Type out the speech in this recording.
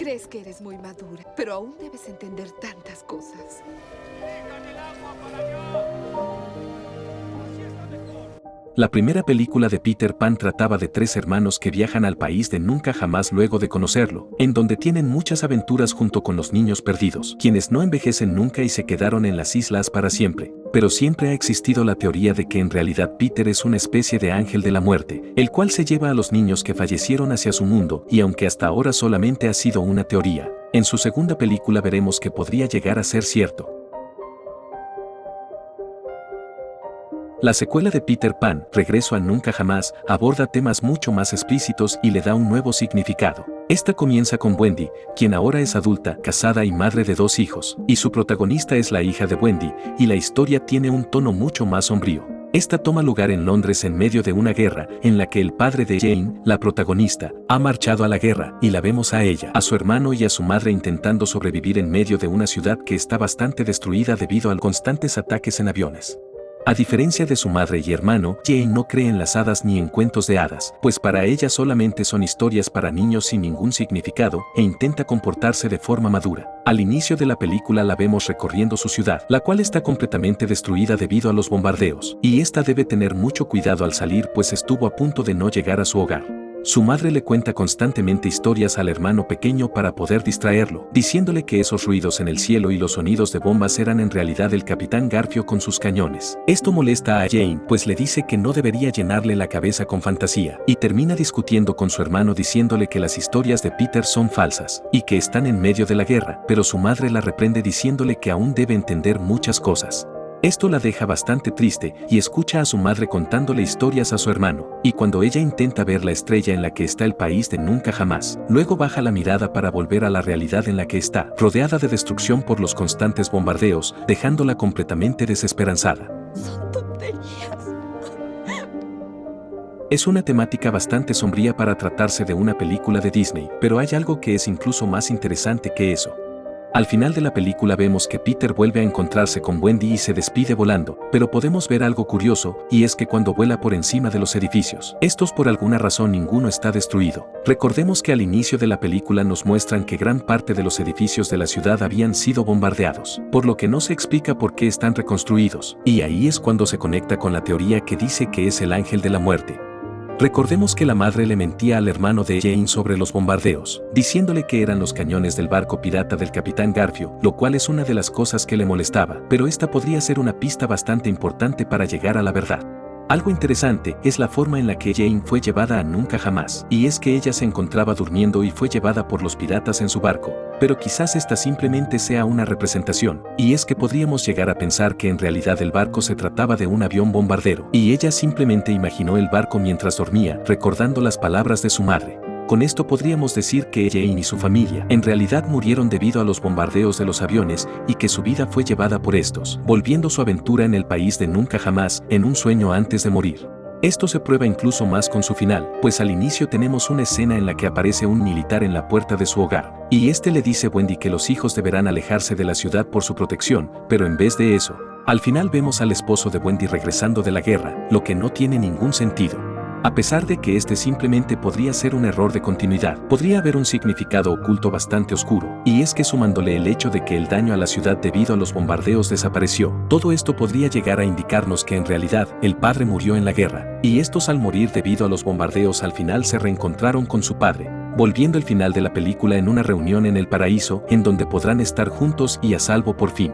Crees que eres muy madura, pero aún debes entender tantas cosas. La primera película de Peter Pan trataba de tres hermanos que viajan al país de nunca jamás luego de conocerlo, en donde tienen muchas aventuras junto con los niños perdidos, quienes no envejecen nunca y se quedaron en las islas para siempre. Pero siempre ha existido la teoría de que en realidad Peter es una especie de ángel de la muerte, el cual se lleva a los niños que fallecieron hacia su mundo, y aunque hasta ahora solamente ha sido una teoría, en su segunda película veremos que podría llegar a ser cierto. La secuela de Peter Pan, Regreso a Nunca Jamás, aborda temas mucho más explícitos y le da un nuevo significado. Esta comienza con Wendy, quien ahora es adulta, casada y madre de 2 hijos, y su protagonista es la hija de Wendy, y la historia tiene un tono mucho más sombrío. Esta toma lugar en Londres en medio de una guerra, en la que el padre de Jane, la protagonista, ha marchado a la guerra, y la vemos a ella, a su hermano y a su madre intentando sobrevivir en medio de una ciudad que está bastante destruida debido a constantes ataques en aviones. A diferencia de su madre y hermano, Jane no cree en las hadas ni en cuentos de hadas, pues para ella solamente son historias para niños sin ningún significado, e intenta comportarse de forma madura. Al inicio de la película la vemos recorriendo su ciudad, la cual está completamente destruida debido a los bombardeos, y esta debe tener mucho cuidado al salir pues estuvo a punto de no llegar a su hogar. Su madre le cuenta constantemente historias al hermano pequeño para poder distraerlo, diciéndole que esos ruidos en el cielo y los sonidos de bombas eran en realidad el Capitán Garfio con sus cañones. Esto molesta a Jane, pues le dice que no debería llenarle la cabeza con fantasía, y termina discutiendo con su hermano diciéndole que las historias de Peter son falsas, y que están en medio de la guerra, pero su madre la reprende diciéndole que aún debe entender muchas cosas. Esto la deja bastante triste y escucha a su madre contándole historias a su hermano, y cuando ella intenta ver la estrella en la que está el país de nunca jamás, luego baja la mirada para volver a la realidad en la que está, rodeada de destrucción por los constantes bombardeos, dejándola completamente desesperanzada. Son tonterías. Es una temática bastante sombría para tratarse de una película de Disney, pero hay algo que es incluso más interesante que eso. Al final de la película vemos que Peter vuelve a encontrarse con Wendy y se despide volando, pero podemos ver algo curioso, y es que cuando vuela por encima de los edificios, estos por alguna razón ninguno está destruido. Recordemos que al inicio de la película nos muestran que gran parte de los edificios de la ciudad habían sido bombardeados, por lo que no se explica por qué están reconstruidos, y ahí es cuando se conecta con la teoría que dice que es el ángel de la muerte. Recordemos que la madre le mentía al hermano de Jane sobre los bombardeos, diciéndole que eran los cañones del barco pirata del Capitán Garfio, lo cual es una de las cosas que le molestaba, pero esta podría ser una pista bastante importante para llegar a la verdad. Algo interesante es la forma en la que Jane fue llevada a Nunca Jamás, y es que ella se encontraba durmiendo y fue llevada por los piratas en su barco, pero quizás esta simplemente sea una representación, y es que podríamos llegar a pensar que en realidad el barco se trataba de un avión bombardero, y ella simplemente imaginó el barco mientras dormía, recordando las palabras de su madre. Con esto podríamos decir que Jane y su familia en realidad murieron debido a los bombardeos de los aviones y que su vida fue llevada por estos, volviendo su aventura en el país de nunca jamás en un sueño antes de morir. Esto se prueba incluso más con su final, pues al inicio tenemos una escena en la que aparece un militar en la puerta de su hogar, y este le dice a Wendy que los hijos deberán alejarse de la ciudad por su protección, pero en vez de eso, al final vemos al esposo de Wendy regresando de la guerra, lo que no tiene ningún sentido. A pesar de que este simplemente podría ser un error de continuidad, podría haber un significado oculto bastante oscuro, y es que sumándole el hecho de que el daño a la ciudad debido a los bombardeos desapareció, todo esto podría llegar a indicarnos que en realidad el padre murió en la guerra, y estos al morir debido a los bombardeos al final se reencontraron con su padre, volviendo el final de la película en una reunión en el paraíso en donde podrán estar juntos y a salvo por fin.